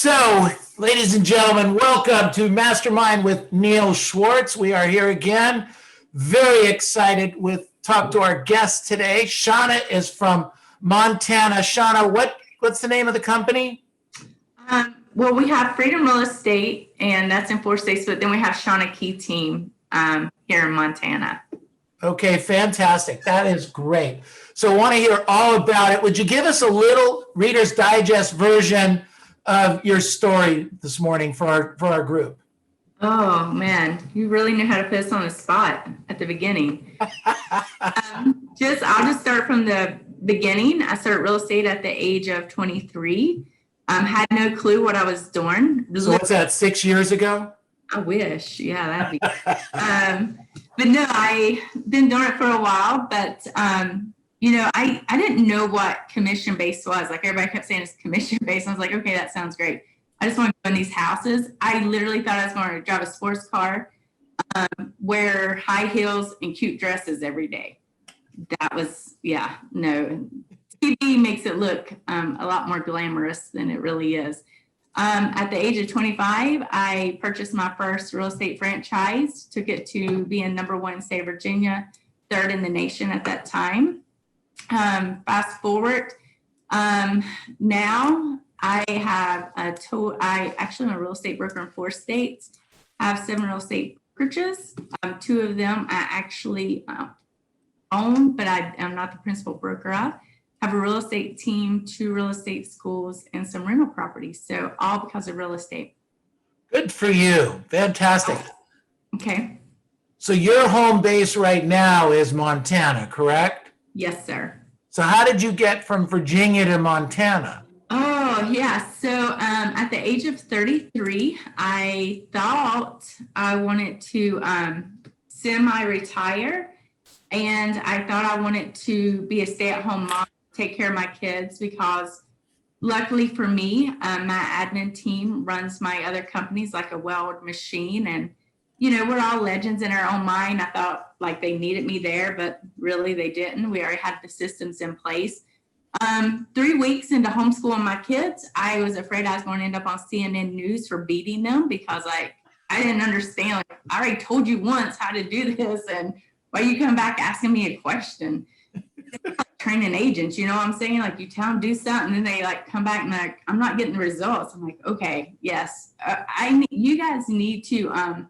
So, ladies and gentlemen, welcome to Mastermind with Neil Schwartz. We are here again. Very excited with talk to our guest today. Shonna is from Montana. Shonna, what's the name of the company? Well, we have Freedom Real Estate, and that's in 4 states, but then we have Shonna Key Team here in Montana. Okay, fantastic. That is great. So I want to hear all about it. Would you give us a little Reader's Digest version of your story this morning for our group? Oh man, you really knew how to put us on the spot at the beginning. I'll just start from the beginning. I started real estate at the age of 23. Had no clue what I was doing. So what's that, 6 years ago? I wish, yeah, that'd be. But no, I've been doing it for a while. But I didn't know what commission based was. Like everybody kept saying it's commission based. I was like, okay, that sounds great. I just want to go in these houses. I literally thought I was going to drive a sports car, wear high heels and cute dresses every day. That was, no. TV makes it look a lot more glamorous than it really is. At the age of 25, I purchased my first real estate franchise, took it to being #1 in state of Virginia, 3rd in the nation at that time. Fast forward, now I have I actually am a real estate broker in 4 states. I have 7 real estate brokerages. 2 of them I actually own, but I am not the principal broker of. Have a real estate team, 2 real estate schools, and some rental properties. So all because of real estate. Good for you. Fantastic. Okay. So your home base right now is Montana, correct? Yes, sir. So how did you get from Virginia to Montana? Oh, yeah. So at the age of 33, I thought I wanted to semi-retire. And I thought I wanted to be a stay-at-home mom, take care of my kids, because luckily for me, my admin team runs my other companies like a well-oiled machine. And, we're all legends in our own mind. I thought like they needed me there, but really they didn't. We already had the systems in place. 3 weeks into homeschooling my kids, I was afraid I was going to end up on CNN News for beating them because I didn't understand. Like, I already told you once how to do this, and why you come back asking me a question? Like training agents, you know what I'm saying? Like you tell them do something, and then they like come back and like, I'm not getting the results. I'm like, okay, yes, you guys need to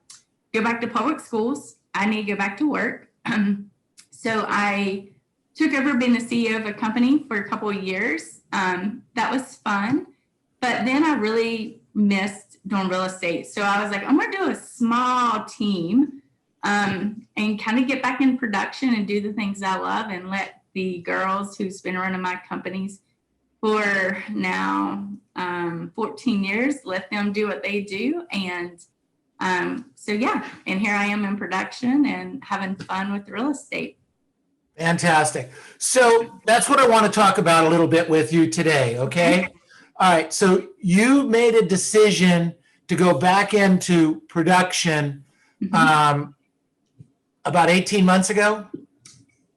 go back to public schools. I need to go back to work. So I took over being the CEO of a company for a couple of years. That was fun, but then I really missed doing real estate. So I was like, I'm gonna do a small team. And kind of get back in production and do the things I love, and let the girls who's been running my companies for now 14 years, let them do what they do. And and here I am in production and having fun with real estate. Fantastic. So that's what I want to talk about a little bit with you today, okay? All right, so you made a decision to go back into production about 18 months ago?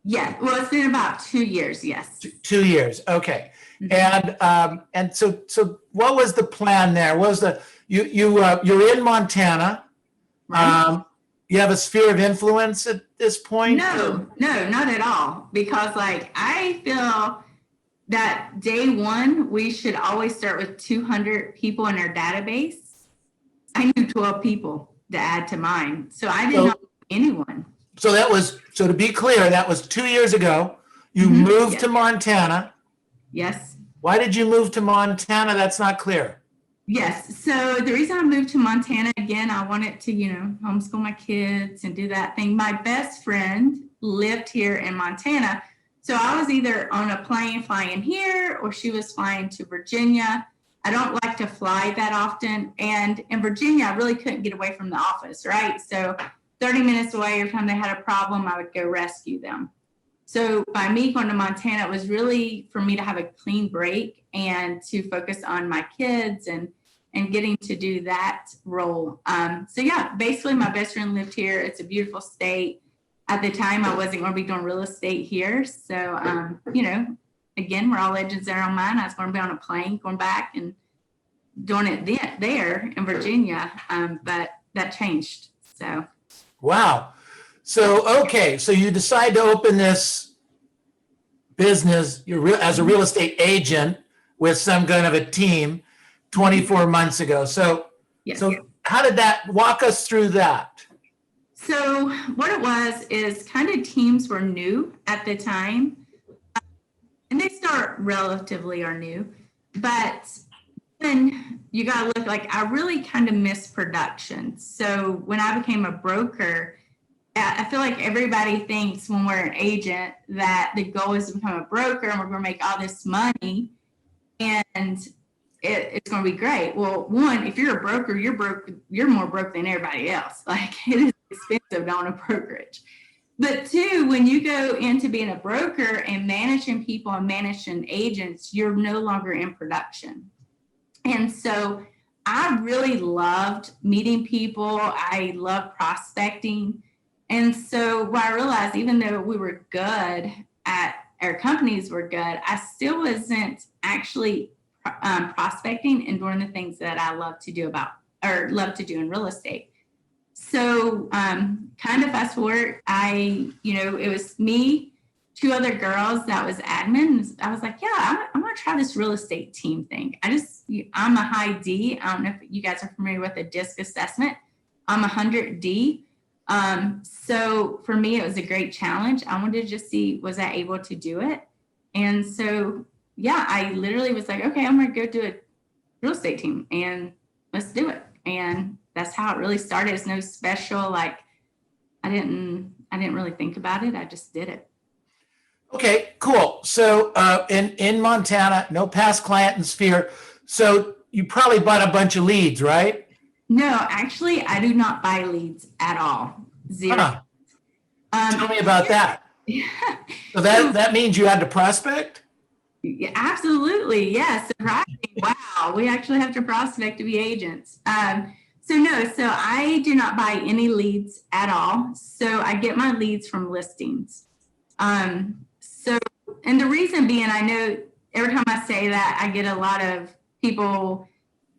Yeah, well, it's been about 2 years, yes. 2 years, okay. And so what was the plan there? What was you're in Montana. Right. You have a sphere of influence at this point? No, not at all. Because like I feel that day one, we should always start with 200 people in our database. I knew 12 people to add to mine. So I didn't know anyone. So to be clear, that was 2 years ago. You moved to Montana. Yes. Why did you move to Montana? That's not clear. Yes. So the reason I moved to Montana, again, I wanted to, homeschool my kids and do that thing. My best friend lived here in Montana. So I was either on a plane flying here, or she was flying to Virginia. I don't like to fly that often. And in Virginia, I really couldn't get away from the office, right? So 30 minutes away, every time they had a problem, I would go rescue them. So by me going to Montana, it was really for me to have a clean break and to focus on my kids and getting to do that role. Basically my best friend lived here. It's a beautiful state. At the time, I wasn't going to be doing real estate here. So, again, we're all legends in our own mind. I was going to be on a plane going back and doing it there in Virginia, but that changed. So. Wow. So, okay, so you decide to open this business as a real estate agent with some kind of a team 24 months ago. So, Yes. so how did that, walk us through that? So what it was is kind of teams were new at the time, and they start relatively are new, but then you got to look like I really kind of missed production. So when I became a broker, I feel like everybody thinks when we're an agent that the goal is to become a broker and we're going to make all this money and it's going to be great. Well, one, if you're a broker, you're broke. You're more broke than everybody else. Like, it is expensive to own a brokerage. But two, when you go into being a broker and managing people and managing agents, you're no longer in production. And so I really loved meeting people. I loved prospecting. And so what I realized, even though we were good at, our companies were good, I still wasn't actually prospecting and doing the things that I love to do in real estate. So kind of fast forward, it was me, two other girls that was admins. I was like, yeah, I'm going to try this real estate team thing. I'm a high D. I don't know if you guys are familiar with the DISC assessment. I'm 100 D. So for me, it was a great challenge. I wanted to just see, was I able to do it? And so, yeah, I literally was like, okay, I'm going to go do a real estate team and let's do it. And that's how it really started. It's no special, like I didn't really think about it. I just did it. Okay, cool. So in Montana, no past client in Sphere. So you probably bought a bunch of leads, right? No, actually, I do not buy leads at all. Zero. Tell me about that. So that means you had to prospect? Yeah, absolutely. Yes. Surprising. Wow. We actually have to prospect to be agents. So I do not buy any leads at all. So I get my leads from listings. And the reason being, I know every time I say that, I get a lot of people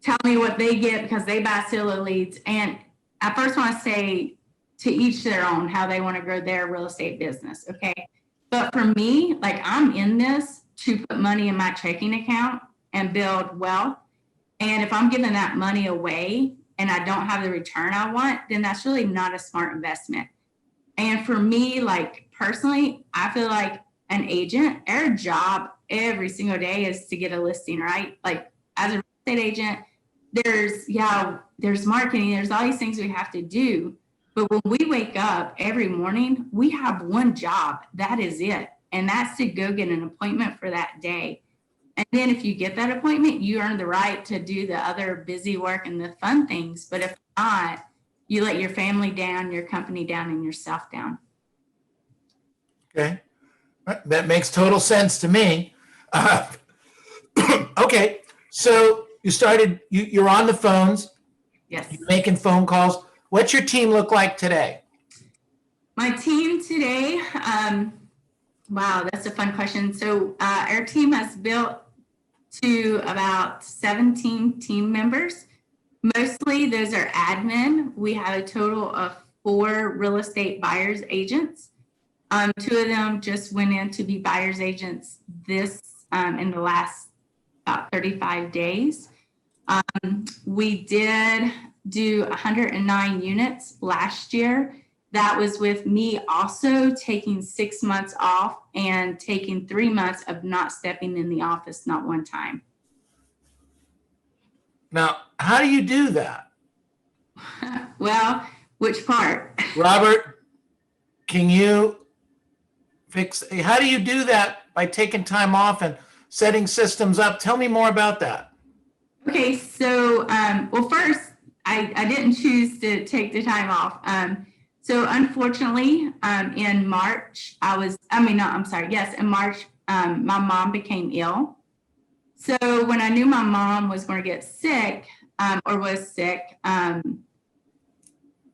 tell me what they get because they buy solo leads. And I first want to say, to each their own, how they want to grow their real estate business. Okay. But for me, like, I'm in this to put money in my checking account and build wealth. And if I'm giving that money away and I don't have the return I want, then that's really not a smart investment. And for me, like, personally, I feel like an agent, our job every single day is to get a listing, right? Like, as a real estate agent, there's marketing, there's all these things we have to do. But when we wake up every morning, we have one job. That is it. And that's to go get an appointment for that day. And then if you get that appointment, you earn the right to do the other busy work and the fun things. But if not, you let your family down, your company down, and yourself down. Okay. That makes total sense to me. Okay. So you started, you're on the phones. Yes. You're making phone calls. What's your team look like today? My team today, wow, that's a fun question. So our team has built to about 17 team members. Mostly those are admin. We have a total of 4 real estate buyers agents. 2 of them just went in to be buyers agents in the last about 35 days. We did do 109 units last year. That was with me also taking 6 months off and taking 3 months of not stepping in the office, not one time. Now, how do you do that? Well, which part? Robert, can you how do you do that by taking time off and setting systems up? Tell me more about that. Okay, so, well, first, I didn't choose to take the time off. So unfortunately, in March, in March, my mom became ill. So when I knew my mom was going to get sick, or was sick,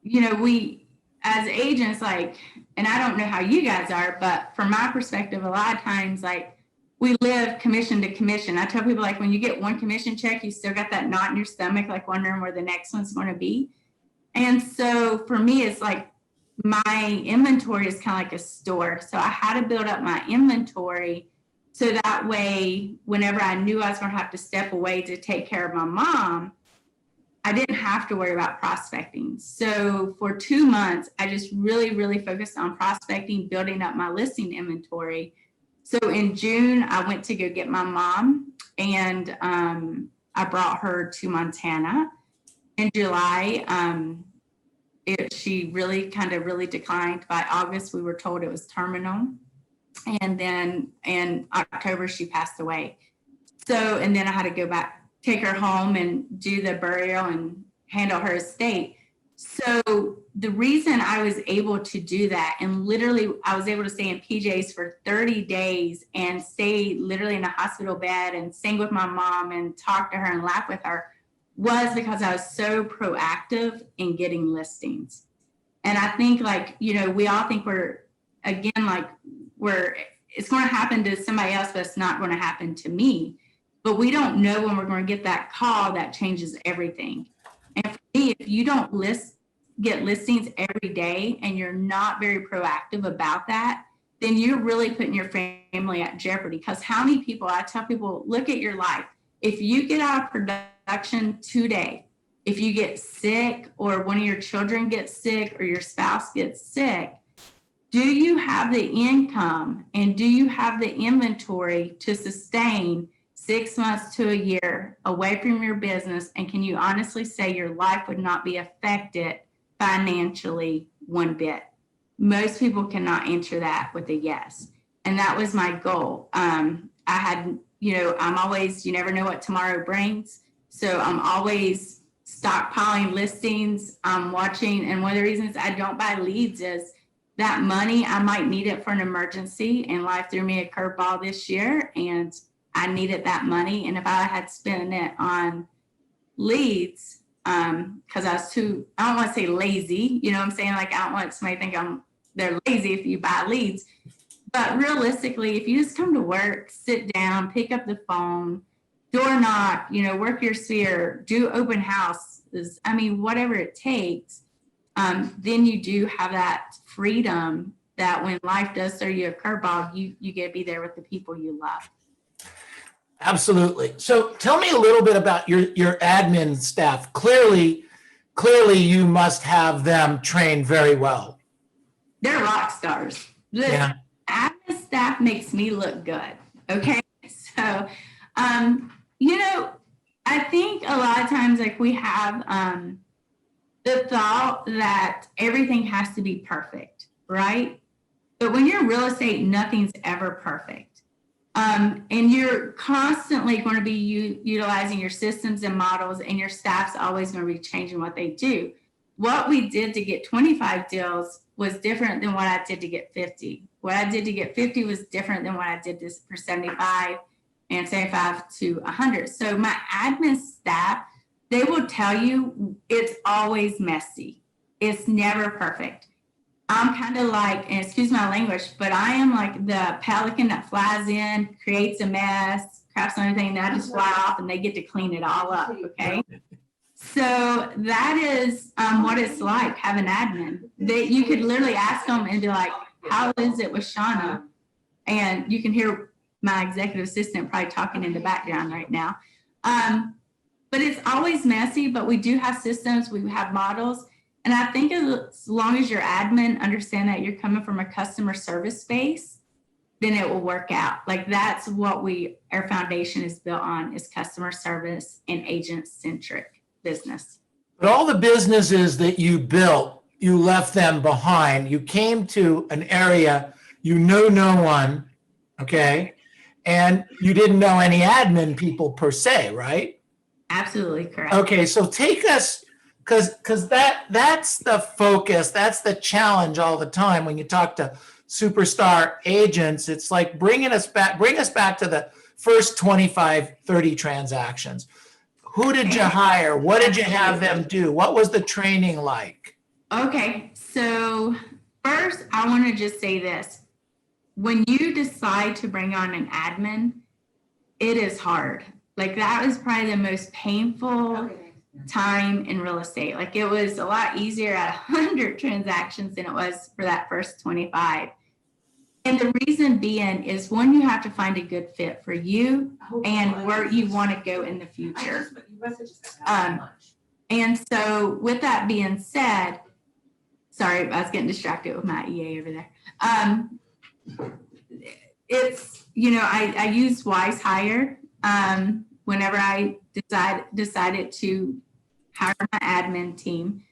we, as agents, like, and I don't know how you guys are, but from my perspective, a lot of times, like, we live commission to commission. I tell people, like, when you get one commission check, you still got that knot in your stomach, like wondering where the next one's going to be. And so for me, it's like my inventory is kind of like a store. So I had to build up my inventory so that way, whenever I knew I was going to have to step away to take care of my mom, I didn't have to worry about prospecting. So for 2 months, I just really, really focused on prospecting, building up my listing inventory. So in June, I went to go get my mom, and I brought her to Montana. In July, she really declined. By August, we were told it was terminal. And then in October, she passed away. So, and then I had to go back, take her home and do the burial and handle her estate. So the reason I was able to do that, and literally I was able to stay in PJs for 30 days and stay literally in a hospital bed and sing with my mom and talk to her and laugh with her, was because I was so proactive in getting listings. And I think, like, you know, we all think it's going to happen to somebody else, but it's not going to happen to me. But we don't know when we're going to get that call that changes everything. And for me, if you don't get listings every day and you're not very proactive about that, then you're really putting your family at jeopardy. Because how many people, I tell people, look at your life. If you get out of production today, if you get sick or one of your children gets sick or your spouse gets sick, do you have the income and do you have the inventory to sustain 6 months to a year away from your business? And can you honestly say your life would not be affected financially one bit? Most people cannot answer that with a yes. And that was my goal. I had, you know, I'm always, you never know what tomorrow brings. So I'm always stockpiling listings. I'm watching. And one of the reasons I don't buy leads is that money, I might need it for an emergency, and life threw me a curveball this year and I needed that money. And if I had spent it on leads, because I don't want to say lazy, you know what I'm saying? Like, I don't want somebody to think they're lazy if you buy leads. But realistically, if you just come to work, sit down, pick up the phone, door knock, you know, work your sphere, do open houses, I mean, whatever it takes, then you do have that freedom that when life does throw you a curveball, you get to be there with the people you love. Absolutely. So tell me a little bit about your admin staff. Clearly you must have them trained very well. They're rock stars. Yeah. Admin staff makes me look good. Okay. So, you know, I think a lot of times, like, we have the thought that everything has to be perfect, right? But when you're in real estate, nothing's ever perfect. And you're constantly going to be utilizing your systems and models, and your staff's always going to be changing what they do. What we did to get 25 deals was different than what I did to get 50. What I did to get 50 was different than what I did for 75 and 75 to 100. So my admin staff, they will tell you it's always messy. It's never perfect. I'm kind of like, and excuse my language, but I am like the pelican that flies in, creates a mess, craps on everything, and I just fly off and they get to clean it all up, okay? So that is what it's like, having admin. You could literally ask them and be like, how is it with Shonna? And you can hear my executive assistant probably talking in the background right now. But it's always messy, but we do have systems, we have models. And I think as long as your admin understand that you're coming from a customer service space, then it will work out. Like, that's what our foundation is built on, is customer service and agent-centric business. But all the businesses that you built, you left them behind. You came to an area, you know no one, okay? And you didn't know any admin people per se, right? Absolutely correct. Okay, so take us, because that's the focus, that's the challenge all the time when you talk to superstar agents. It's like bring us back to the first 25, 30 transactions. Who did you hire? What did you have them do? What was the training like? Okay, so first I want to just say this. when you decide to bring on an admin, it is hard. Like that was probably the most painful time in real estate. Like it was a lot easier at 100 transactions than it was for that first 25. And the reason being is one, you have to find a good fit for you and where you want to go in the future. And so with that being said, sorry, I was getting distracted with my EA over there. It's, you know, I use Wise Hire whenever I decided to hire my admin team.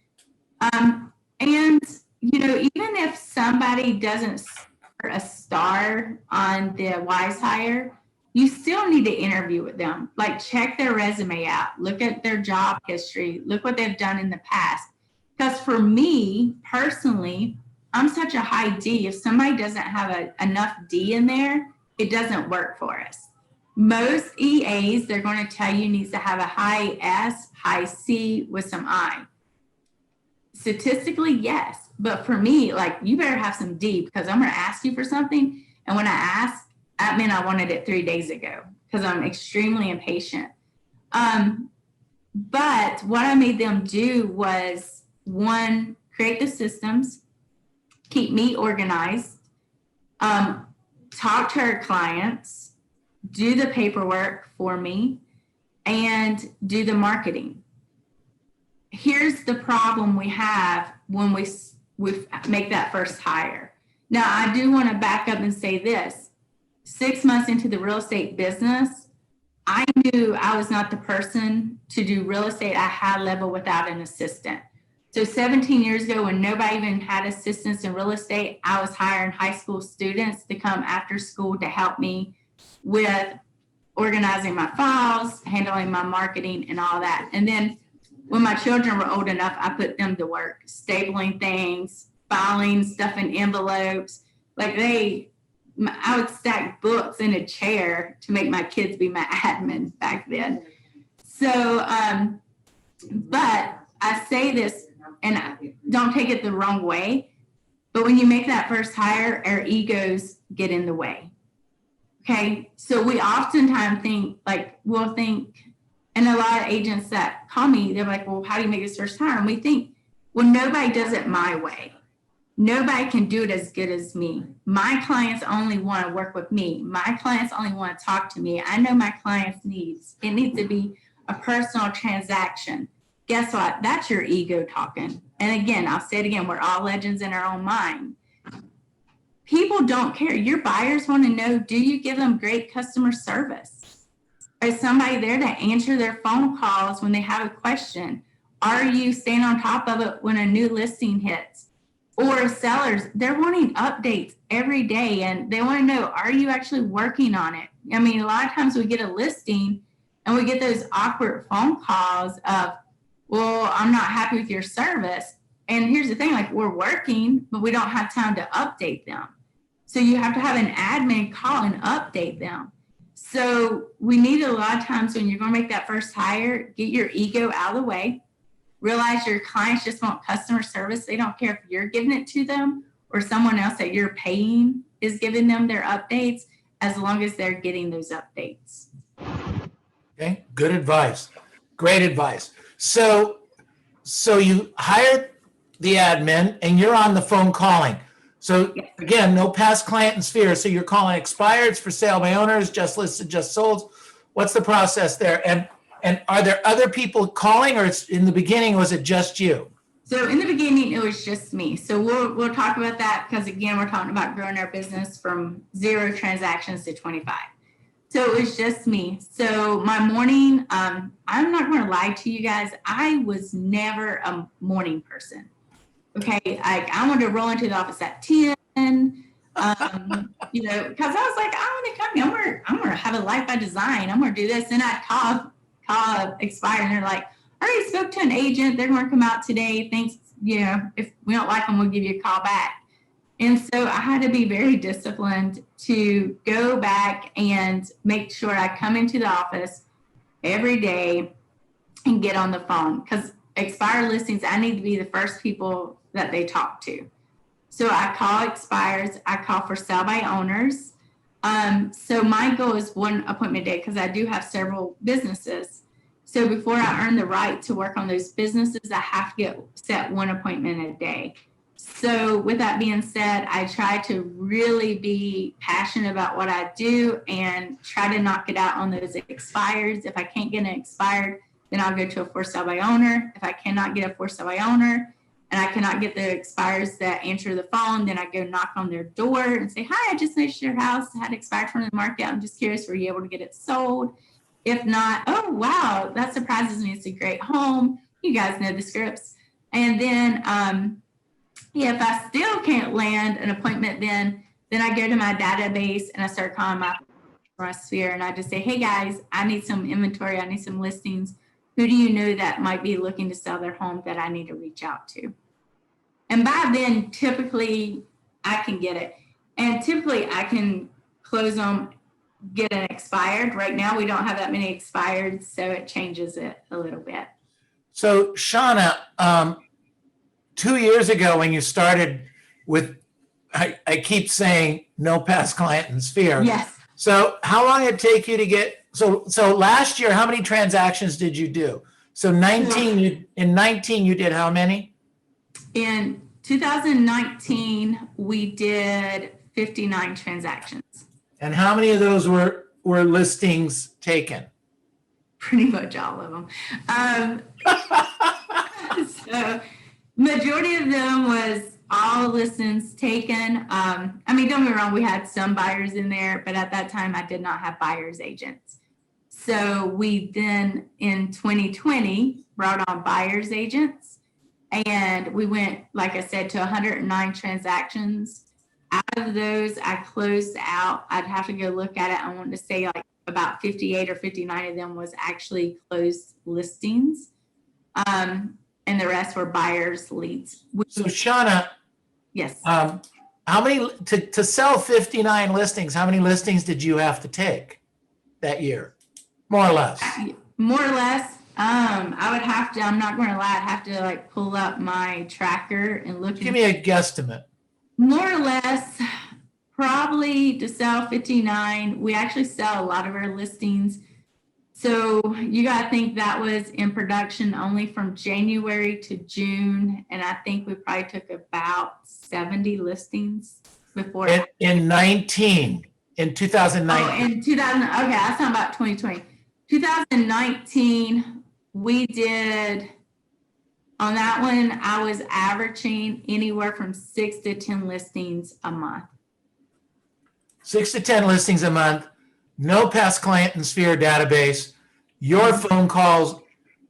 And, you know, even if somebody doesn't score a star on the Wise Hire, you still need to interview with them. Like check their resume out, look at their job history, look what they've done in the past. Because for me personally, I'm such a high D. If somebody doesn't have enough D in there, it doesn't work for us. Most EAs, they're going to tell you needs to have a high S, high C with some I. Statistically, yes. But for me, like you better have some D because I'm going to ask you for something. And when I ask, that meant I wanted it 3 days ago because I'm extremely impatient. But what I made them do was, one, create the systems, keep me organized, talk to our clients, do the paperwork for me, and do the marketing. Here's the problem we have when we make that first hire. Now, I do want to back up and say this. 6 months into the real estate business, I knew I was not the person to do real estate at a high level without an assistant. So 17 years ago, when nobody even had assistants in real estate, I was hiring high school students to come after school to help me with organizing my files, handling my marketing and all that. And then when my children were old enough, I put them to work, stapling things, filing stuff in envelopes. Like I would stack books in a chair to make my kids be my admin back then. So, but I say this, and don't take it the wrong way, but when you make that first hire, our egos get in the way. Okay, so we oftentimes think, we'll think, and a lot of agents that call me, they're like, well, how do you make this first hire? And we think, well, nobody does it my way. Nobody can do it as good as me. My clients only want to work with me. My clients only want to talk to me. I know my clients' needs. It needs to be a personal transaction. Guess what? That's your ego talking. And again, I'll say it again, we're all legends in our own mind. People don't care. Your buyers want to know, do you give them great customer service? Is somebody there to answer their phone calls when they have a question? Are you staying on top of it when a new listing hits? Or sellers, they're wanting updates every day and they want to know, are you actually working on it? I mean, a lot of times we get a listing and we get those awkward phone calls of, well, I'm not happy with your service. And here's the thing, like we're working, but we don't have time to update them. So you have to have an admin call and update them. So we need a lot of times when you're going to make that first hire, get your ego out of the way. Realize your clients just want customer service. They don't care if you're giving it to them or someone else that you're paying is giving them their updates, as long as they're getting those updates. Okay, good advice. Great advice. So you hired the admin and you're on the phone calling. So again, no past client and sphere. So you're calling expireds, for sale by owners, just listed, just sold. What's the process there? And are there other people calling, or it's in the beginning, was it just you? So in the beginning, it was just me. So we'll talk about that because again, we're talking about growing our business from 0 transactions to 25. So it was just me. So my morning, I'm not going to lie to you guys. I was never a morning person. Okay. I wanted to roll into the office at 10, you know, because I was like, I want to come. I'm going to have a life by design. I'm going to do this. And I'd call expire and they're like, I already spoke to an agent. They're going to come out today. Thanks. You know, if we don't like them, we'll give you a call back. And so I had to be very disciplined to go back and make sure I come into the office every day and get on the phone, because expired listings, I need to be the first people that they talk to. So I call expires, I call for sell by owners. So my goal is one appointment a day because I do have several businesses. So before I earn the right to work on those businesses, I have to set one appointment a day. So with that being said, I try to really be passionate about what I do and try to knock it out on those expires. If I can't get an expired, then I'll go to a for sale by owner. If I cannot get a for sale by owner and I cannot get the expires that answer the phone, then I go knock on their door and say, hi, I just noticed your house had expired from the market. I'm just curious, were you able to get it sold? If not, oh, wow, that surprises me. It's a great home. You guys know the scripts. And then, if I still can't land an appointment, then I go to my database and I start calling my sphere and I just say, hey guys, I need some inventory. I need some listings. Who do you know that might be looking to sell their home that I need to reach out to? And by then, typically I can get it. And typically I can close them, get an expired. Right now we don't have that many expired, so it changes it a little bit. So Shonna, 2 years ago when you started with, I keep saying no past client in sphere. Yes. So how long did it take you to get, so last year, how many transactions did you do? So in 19 you did how many? In 2019, we did 59 transactions. And how many of those were listings taken? Pretty much all of them. So majority of them was all listings taken. I mean, don't get me wrong, we had some buyers in there, but at that time I did not have buyer's agents. So we then in 2020 brought on buyer's agents and we went, like I said, to 109 transactions. Out of those, I closed out, I'd have to go look at it. I want to say like about 58 or 59 of them was actually closed listings. And the rest were buyers leads. So Shonna, Yes. how many, to sell 59 listings, how many listings did you have to take that year? More or less. More or less. I would have to, I'm not going to lie, I'd have to like pull up my tracker and look. Give me a guesstimate. More or less, probably to sell 59. We actually sell a lot of our listings. So you got to think that was in production only from January to June. And I think we probably took about 70 listings before. In 2019. Oh, in 2000, okay, I was talking about 2020. 2019, we did, on that one, I was averaging anywhere from 6 to 10 listings a month. 6 to 10 listings a month, no past client in Sphere database, your phone calls,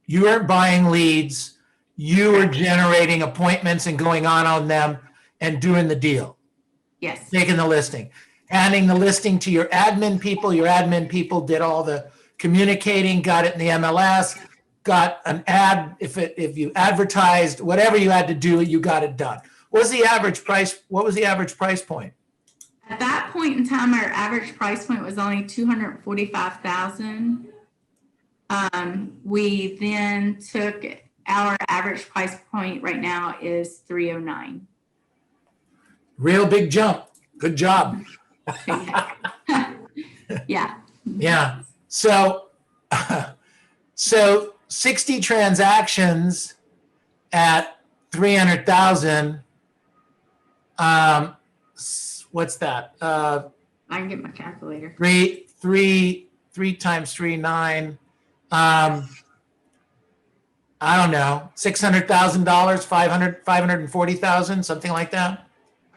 you weren't buying leads, you were generating appointments and going on them and doing the deal. Yes. Taking the listing, handing the listing to your admin people did all the communicating, got it in the MLS, got an ad, if you advertised, whatever you had to do, you got it done. What was the average price? What was the average price point? At that point in time, our average price point was only $245,000. We then took our average price point right now is $309,000. Real big jump. Good job. Yeah. Yeah. So 60 transactions at 300,000. What's that? I can get my calculator. Three times 3, 9. I don't know, $600,000, 540,000, something like that.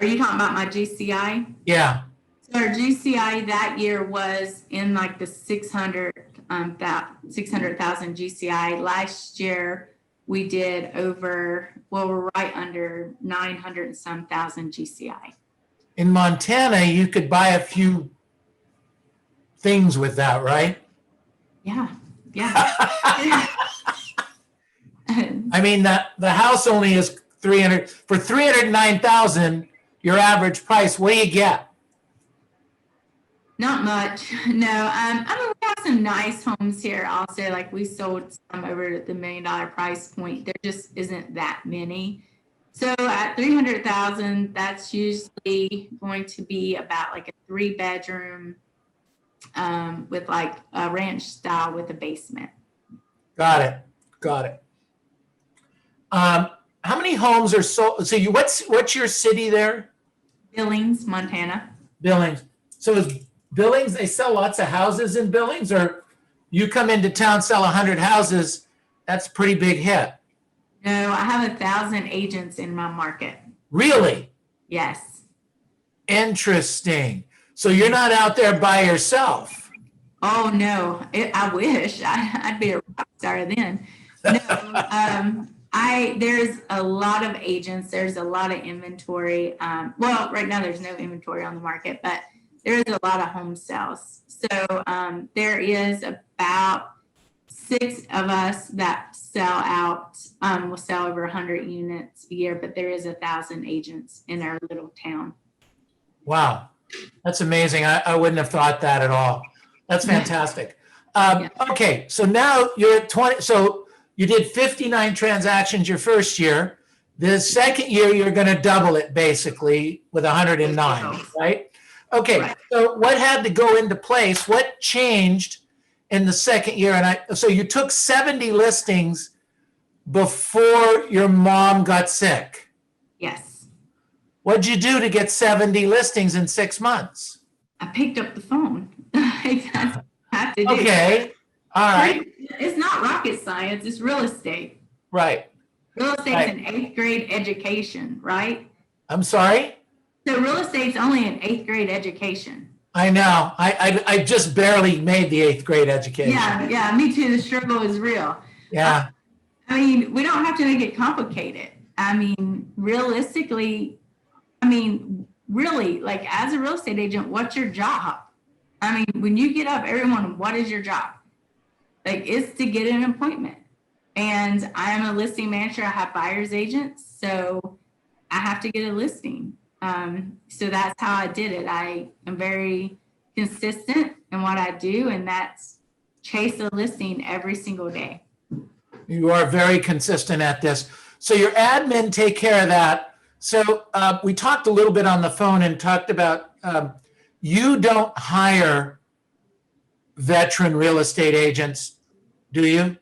Are you talking about my GCI? Yeah. So our GCI that year was in like the 600,000 GCI. Last year we did over, well, we're right under 900 and some thousand GCI. In Montana, you could buy a few things with that, right? Yeah. Yeah. I mean, the house only is 300, for 309,000, your average price, what do you get? Not much. No. I mean, we have some nice homes here also. Like we sold some over the $1 million price point. There just isn't that many. So at 300,000, that's usually going to be about like a 3-bedroom with like a ranch style with a basement. Got it. Got it. How many homes are sold? So what's your city there? Billings, Montana. Billings. So is Billings, they sell lots of houses in Billings, or you come into town, sell 100 houses, that's a pretty big hit. No, I have 1,000 agents in my market. Really? Yes. Interesting. So you're not out there by yourself. Oh no, I wish I'd be a rock star then. No, there's a lot of agents. There's a lot of inventory. Well, right now there's no inventory on the market, but there is a lot of home sales. So there is about 6 of us that sell out. We'll sell over 100 units a year, but there is 1,000 agents in our little town. Wow, that's amazing. I wouldn't have thought that at all. That's fantastic. Okay, so now you're at 20. So you did 59 transactions your first year. The second year, you're going to double it basically with 109, right? Okay, right. So what had to go into place? What changed in the second year? And so you took 70 listings before your mom got sick. Yes. What'd you do to get 70 listings in 6 months? I picked up the phone. That's what I have to do. Okay. All right. It's not rocket science. It's real estate. Right. Real estate's an 8th grade education, right? I'm sorry? So real estate's only an 8th grade education. I know. I just barely made the 8th grade education. Yeah, me too. The struggle is real. Yeah. I mean, we don't have to make it complicated. I mean, realistically, really, like as a real estate agent, what's your job? I mean, when you get up every morning, what is your job? Like, it's to get an appointment. And I'm a listing manager. I have buyer's agents, so I have to get a listing. So that's how I did it. I am very consistent in what I do, and that's chase a listing every single day. You are very consistent at this. So your admin take care of that. So we talked a little bit on the phone and talked about you don't hire veteran real estate agents, do you?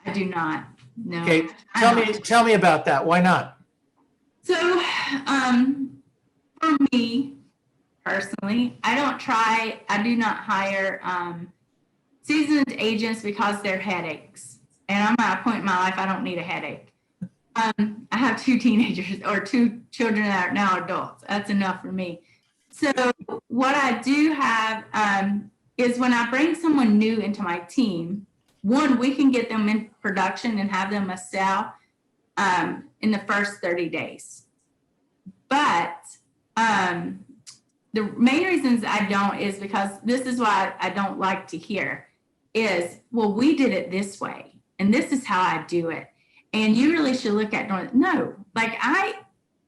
I do not. No. Okay, tell me about that. Why not? So, for me personally, I do not hire seasoned agents because they're headaches. And I'm at a point in my life I don't need a headache. I have 2 teenagers or 2 children that are now adults. That's enough for me. So what I do have is when I bring someone new into my team, one, we can get them in production and have them a sale in the first 30 days. But the main reasons I don't is because this is why I don't like to hear is, well, we did it this way, and this is how I do it. And you really should look at doing it. No, like I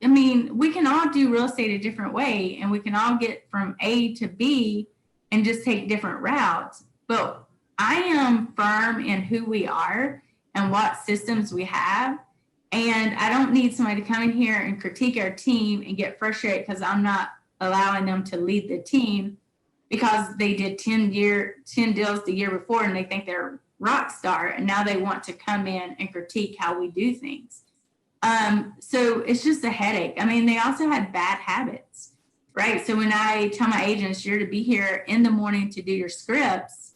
mean, we can all do real estate a different way, and we can all get from A to B and just take different routes. But I am firm in who we are and what systems we have. And I don't need somebody to come in here and critique our team and get frustrated because I'm not allowing them to lead the team because they did 10 deals the year before and they think they're rock star, and now they want to come in and critique how we do things. So it's just a headache. I mean, they also had bad habits, right? So when I tell my agents, you're to be here in the morning to do your scripts,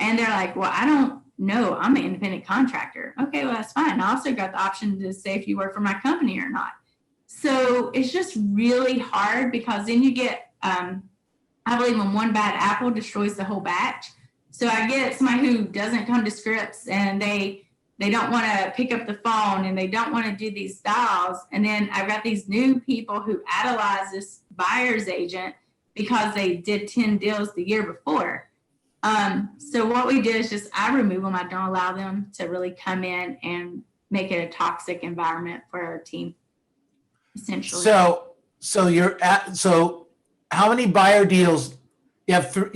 and they're like, well, I don't know, I'm an independent contractor. Okay, well, that's fine. I also got the option to say if you work for my company or not. So it's just really hard because then you get, I believe when one bad apple destroys the whole batch. So I get somebody who doesn't come to scripts and they don't want to pick up the phone and they don't want to do these styles. And then I've got these new people who idolize this buyer's agent because they did 10 deals the year before. So what we did is just, I remove them. I don't allow them to really come in and make it a toxic environment for our team, essentially. So how many buyer deals? You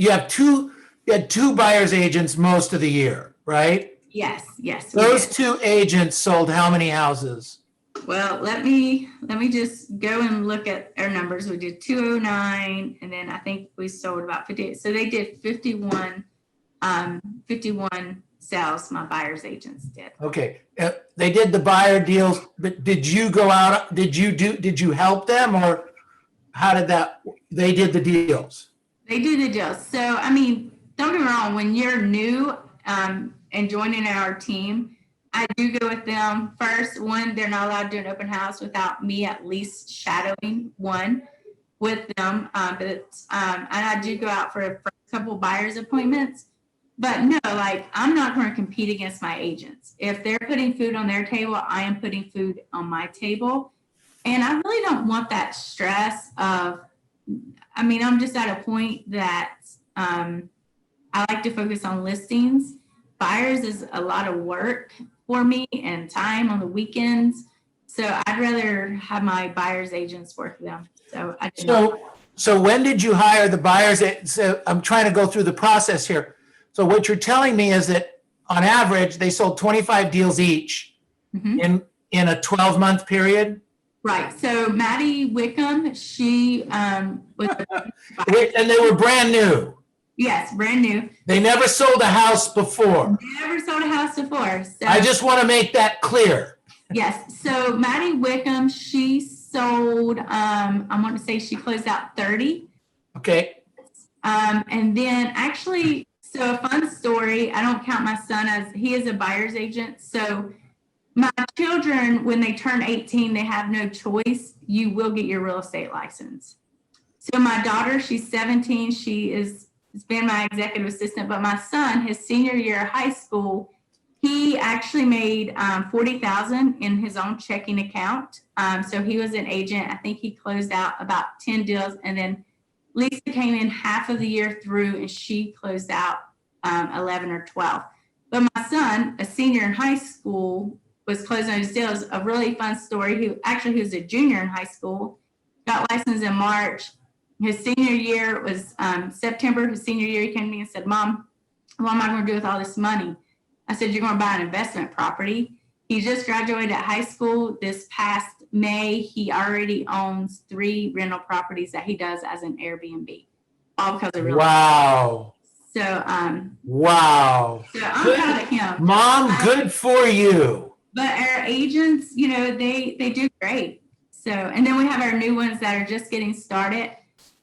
had two buyer's agents most of the year, right? Yes. Those 2 agents sold how many houses? Well, let me just go and look at our numbers. We did 209, and then I think we sold about 50. So they did 51, 51 sales. My buyer's agents did. Okay, they did the buyer deals, but did you go out, did you help them, or how did that, they did the deals? They do the deals. So, I mean, don't get me wrong, when you're new and joining our team, I do go with them first. One, they're not allowed to do an open house without me at least shadowing one with them. And I do go out for a couple buyer's appointments. But no, like, I'm not going to compete against my agents. If they're putting food on their table, I am putting food on my table. And I really don't want that stress of, I mean, I'm just at a point that I like to focus on listings. Buyers is a lot of work for me and time on the weekends. So I'd rather have my buyer's agents work for them. So I did not. So when did you hire the buyers? So I'm trying to go through the process here. So what you're telling me is that on average, they sold 25 deals each in a 12-month period? Right. So Maddie Wickham, she was. And they were brand new. Yes, brand new. They never sold a house before. Never sold a house before. So, I just want to make that clear. yes. So Maddie Wickham, she sold, I want to say she closed out 30. Okay. And then actually, so a fun story, I don't count my son as, he is a buyer's agent. So my children, when they turn 18, they have no choice. You will get your real estate license. So my daughter, she's 17. She has been my executive assistant, but my son, his senior year of high school, he actually made $40,000 in his own checking account. So he was an agent. I think he closed out about 10 deals, and then Lisa came in half of the year through, and she closed out 11 or 12. But my son, a senior in high school, was closing those deals. A really fun story. He was a junior in high school, got licensed in March. His senior year was September. His senior year, he came to me and said, "Mom, what am I going to do with all this money?" I said, "You're going to buy an investment property." He just graduated high school this past May. He already owns 3 rental properties that he does as an Airbnb, all because of real estate. Wow. So, wow. So I'm proud of him. Mom, good for you. But our agents, you know, they do great. So, and then we have our new ones that are just getting started.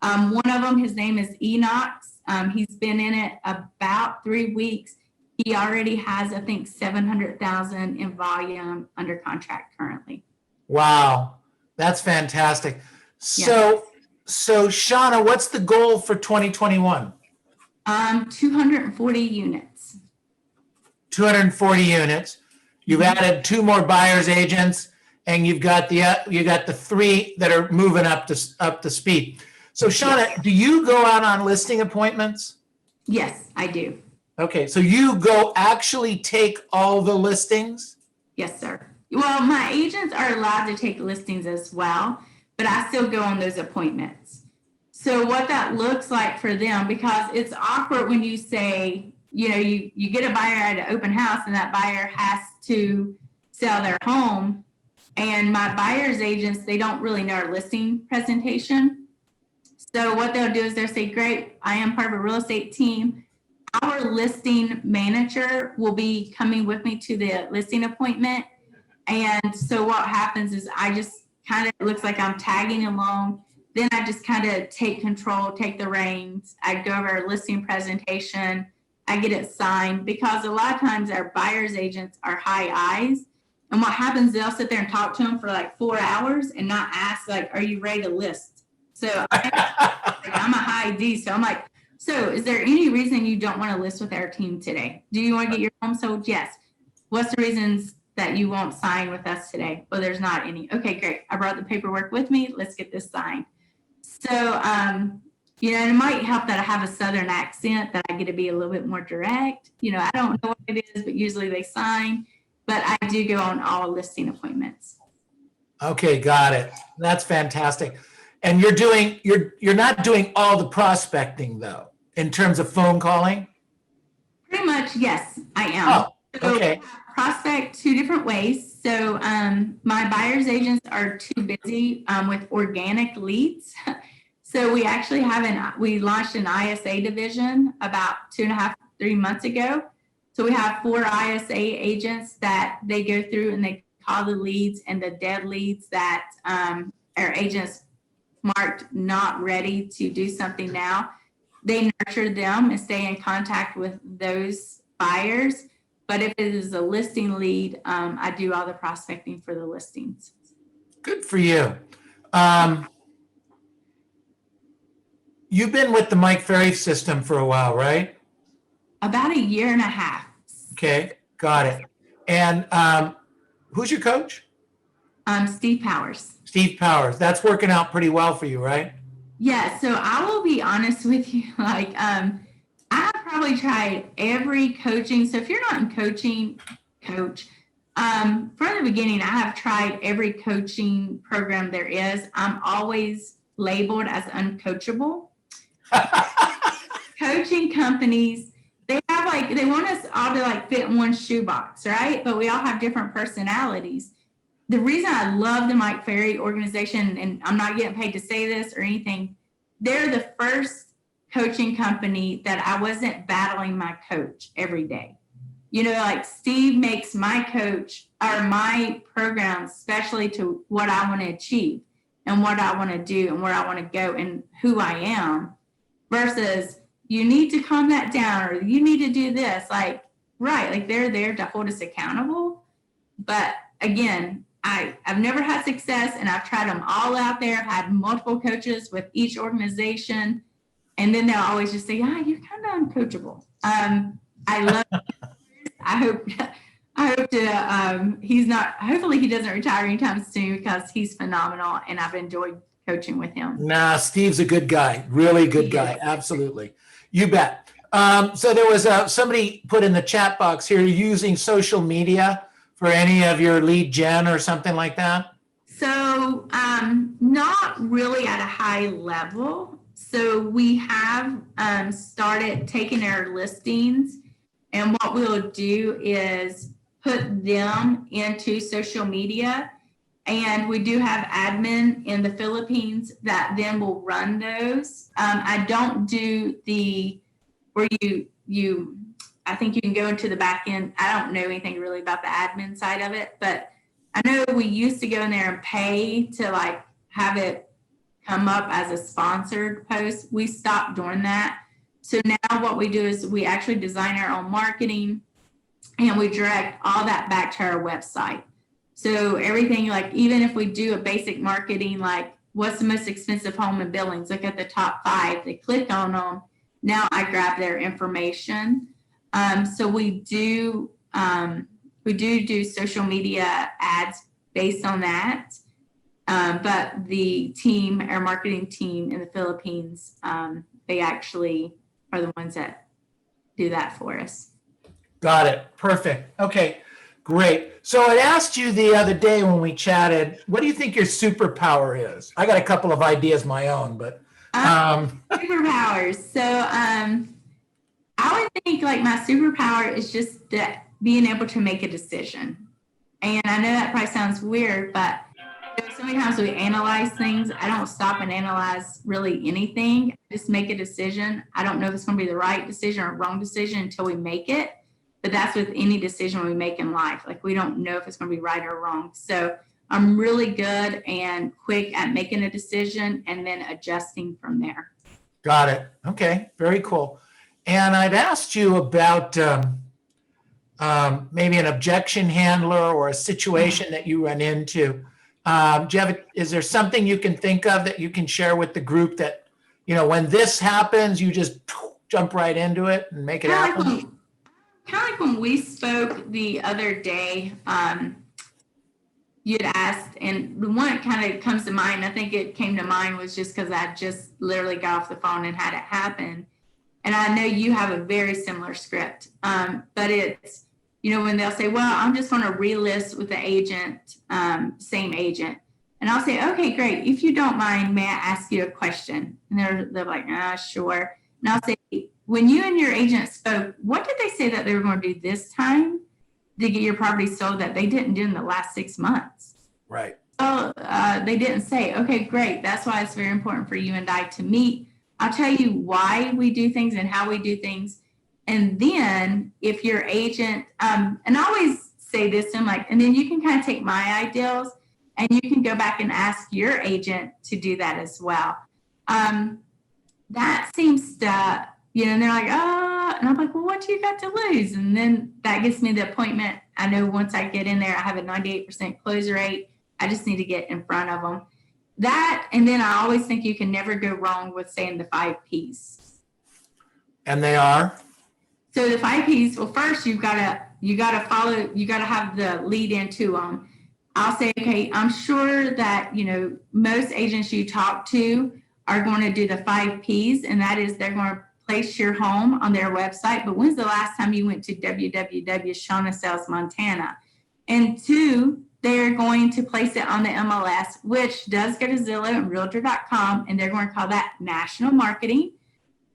One of them, his name is Enox. He's been in it about 3 weeks. He already has, I think, 700,000 in volume under contract currently. Wow, that's fantastic. So Shonna, what's the goal for 2021? 240 units. 240 units. You've added 2 more buyers agents, and you've got the 3 that are moving up to speed. So Shonna, do you go out on listing appointments? Yes, I do. Okay, so you go actually take all the listings? Yes, sir. Well, my agents are allowed to take listings as well, but I still go on those appointments. So what that looks like for them, because it's awkward when you say, you know, you get a buyer at an open house and that buyer has to sell their home. And my buyer's agents, they don't really know our listing presentation. So what they'll do is they'll say, "Great, I am part of a real estate team. Our listing manager will be coming with me to the listing appointment." And so what happens is I just kind of, it looks like I'm tagging along. Then I just kind of take control, take the reins. I go over our listing presentation. I get it signed, because a lot of times our buyer's agents are high eyes. And what happens, they'll sit there and talk to them for like 4 hours and not ask, like, "Are you ready to list?" So I'm a high D. So I'm like, "So is there any reason you don't want to list with our team today? Do you want to get your home sold?" "Yes." "What's the reasons that you won't sign with us today?" "Well, there's not any." "Okay, great. I brought the paperwork with me. Let's get this signed." So, you know, it might help that I have a Southern accent, that I get to be a little bit more direct. You know, I don't know what it is, but usually they sign. But I do go on all listing appointments. Okay, got it. That's fantastic. And you're not doing all the prospecting though, in terms of phone calling? Pretty much, yes, I am. Oh, Okay. Prospect two different ways. So my buyer's agents are too busy with organic leads. So we actually we launched an ISA division about 2.5, 3 months ago. So we have 4 ISA agents that they go through and they call the leads and the dead leads that our agents marked not ready to do something now. They nurture them and stay in contact with those buyers. But if it is a listing lead, I do all the prospecting for the listings. Good for you. You've been with the Mike Ferry system for a while, right? About 1.5 years. Okay, got it. And who's your coach? Steve Powers. Steve Powers. That's working out pretty well for you, right? Yeah, so I will be honest with you, like I probably tried every coaching. So if you're not in coaching, coach, from the beginning, I have tried every coaching program there is. I'm always labeled as uncoachable. Coaching companies, they want us all to like fit in one shoebox, right? But we all have different personalities. The reason I love the Mike Ferry organization, and I'm not getting paid to say this or anything, they're the first coaching company that I wasn't battling my coach every day. You know, like Steve makes my coach or my program especially to what I want to achieve and what I want to do and where I want to go and who I am versus you need to calm that down or you need to do this. Like, right, like they're there to hold us accountable. But again, I've never had success and I've tried them all out there. I've had multiple coaches with each organization. And then they'll always just say, yeah, you're kind of uncoachable. I love I hope hopefully he doesn't retire anytime soon because he's phenomenal and I've enjoyed coaching with him. Nah, Steve's a good guy, really good guy. Absolutely. You bet. So there was somebody put in the chat box here using social media for any of your lead gen or something like that? So not really at a high level. So we have started taking our listings and what we'll do is put them into social media. And we do have admin in the Philippines that then will run those. I don't do where I think you can go into the back end. I don't know anything really about the admin side of it, but I know we used to go in there and pay to like have it come up as a sponsored post. We stopped doing that. So now what we do is we actually design our own marketing and we direct all that back to our website. So everything, like even if we do a basic marketing, like what's the most expensive home in Billings, look at the top 5, they click on them. Now I grab their information. So we do social media ads based on that. But the team, our marketing team in the Philippines, they actually are the ones that do that for us. Got it. Perfect. Okay, great. So I asked you the other day when we chatted, what do you think your superpower is? I got a couple of ideas of my own, but. Superpowers. So I would think like my superpower is just that being able to make a decision. And I know that probably sounds weird, but so many times we analyze things. I don't stop and analyze really anything. I just make a decision. I don't know if it's going to be the right decision or wrong decision until we make it. But that's with any decision we make in life. Like we don't know if it's going to be right or wrong. So I'm really good and quick at making a decision and then adjusting from there. Got it. Okay, very cool. And I'd asked you about maybe an objection handler or a situation that you run into. Is there something you can think of that you can share with the group that, you know, when this happens, you just jump right into it and make it happen? Kind of like when we spoke the other day, you'd asked, and the one that kind of comes to mind, I think it came to mind was just because I just literally got off the phone and had it happen. And I know you have a very similar script, but it's, you know, when they'll say, well, I'm just going to relist with the agent, same agent. And I'll say, okay, great. If you don't mind, may I ask you a question? And they're like, sure. And I'll say, when you and your agent spoke, what did they say that they were going to do this time? to get your property sold that they didn't do in the last 6 months. Right. So they didn't say, okay, great. That's why it's very important for you and I to meet. I'll tell you why we do things and how we do things. And then if your agent, and I always say this, I'm like, and then you can kind of take my ideals and you can go back and ask your agent to do that as well. That seems to, and they're like, oh, and I'm like, well, what do you got to lose? And then that gets me the appointment. I know once I get in there, I have a 98% close rate. I just need to get in front of them. That, and then I always think you can never go wrong with saying the 5 Ps. And they are? So the 5 Ps, well, first you gotta follow, you gotta have the lead into them. I'll say, okay, I'm sure that, most agents you talk to are going to do the 5 Ps, and that is they're going to place your home on their website. But when's the last time you went to www.Shonna Sales Montana? And 2, they're going to place it on the MLS, which does go to Zillow and Realtor.com, and they're going to call that national marketing.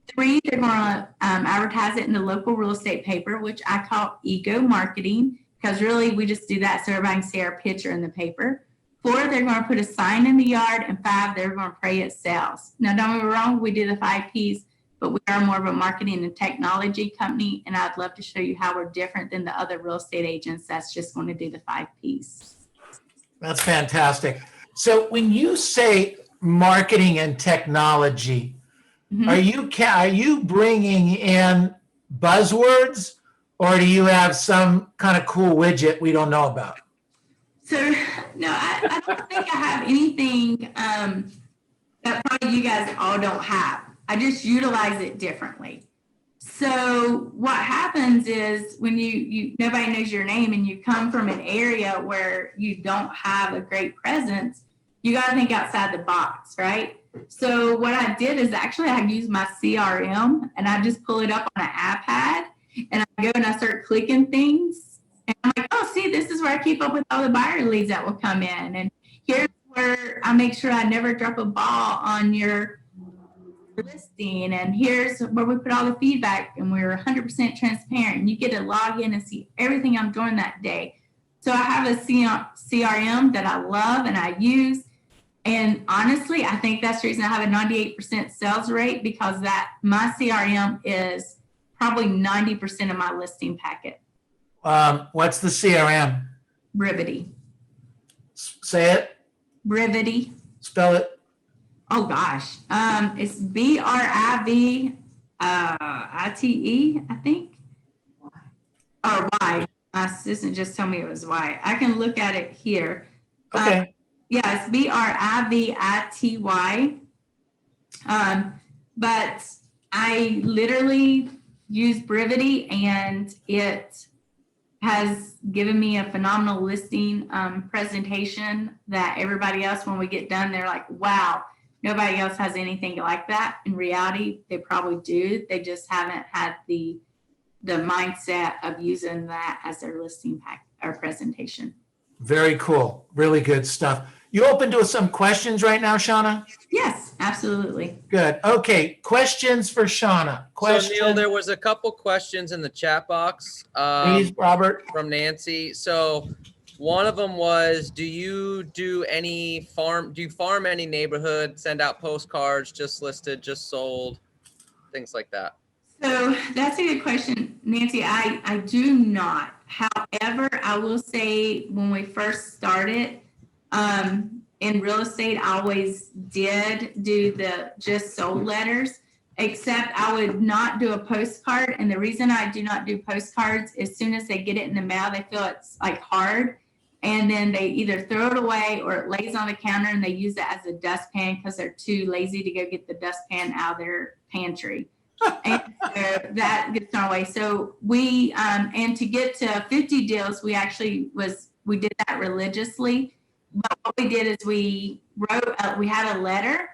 3, they're going to advertise it in the local real estate paper, which I call ego marketing, because really we just do that so everybody can see our picture in the paper. 4, they're going to put a sign in the yard, and 5, they're going to pray it sells. Now, don't get me wrong, we do the 5 Ps, but we are more of a marketing and technology company, and I'd love to show you how we're different than the other real estate agents that's just going to do the 5 Ps. That's fantastic. So when you say marketing and technology, are you bringing in buzzwords, or do you have some kind of cool widget we don't know about? So, no, I don't think I have anything that probably you guys all don't have. I just utilize it differently. So what happens is when you nobody knows your name and you come from an area where you don't have a great presence, you got to think outside the box, right? So what I did is actually I use my CRM and I just pull it up on an iPad and I go and I start clicking things. And I'm like, oh, see, this is where I keep up with all the buyer leads that will come in. And here's where I make sure I never drop a ball on your listing. And here's where we put all the feedback, and we're 100% transparent. And you get to log in and see everything I'm doing that day. So I have a CRM that I love and I use. And honestly, I think that's the reason I have a 98% sales rate, because that my CRM is probably 90% of my listing packet. What's the CRM? Brivity. Say it. Brivity. Spell it. Oh gosh. It's BRIVITE, I think. Or Y. My assistant just told me it was Y. I can look at it here. Okay. Yeah, it's BRIVITY. But I literally use Brivity, and it has given me a phenomenal listing presentation that everybody else, when we get done, they're like, wow, nobody else has anything like that. In reality, they probably do. They just haven't had the mindset of using that as their listing pack or presentation. Very cool. Really good stuff. You open to some questions right now, Shonna? Yes, absolutely. Good. Okay. Questions for Shonna. So Neil, there was a couple questions in the chat box Please, Robert. from Nancy. So one of them was, do you farm any neighborhood, send out postcards, just listed, just sold, things like that? So that's a good question, Nancy. I do not. However, I will say when we first started in real estate, I always did do the just sold letters, except I would not do a postcard. And the reason I do not do postcards, as soon as they get it in the mail, they feel it's like hard. And then they either throw it away or it lays on the counter and they use it as a dustpan because they're too lazy to go get the dustpan out of their pantry. And so that gets thrown away. So we, and to get to 50 deals, we did that religiously. But what we did is we had a letter,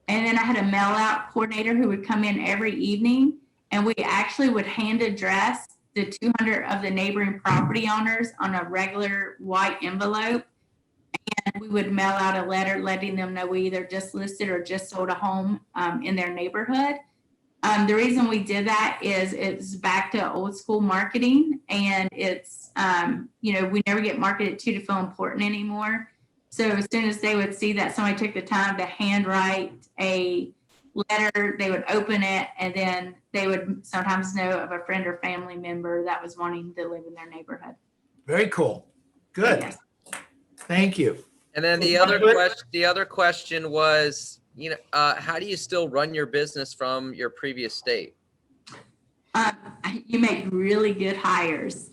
and then I had a mail out coordinator who would come in every evening, and we actually would hand address the 200 of the neighboring property owners on a regular white envelope. And we would mail out a letter letting them know we either just listed or just sold a home in their neighborhood. The reason we did that is it's back to old school marketing, and it's, we never get marketed to feel important anymore. So as soon as they would see that somebody took the time to handwrite a letter, they would open it, and then they would sometimes know of a friend or family member that was wanting to live in their neighborhood. Very cool. Good. Yes. Thank you. And then the other question was, how do you still run your business from your previous state? You make really good hires.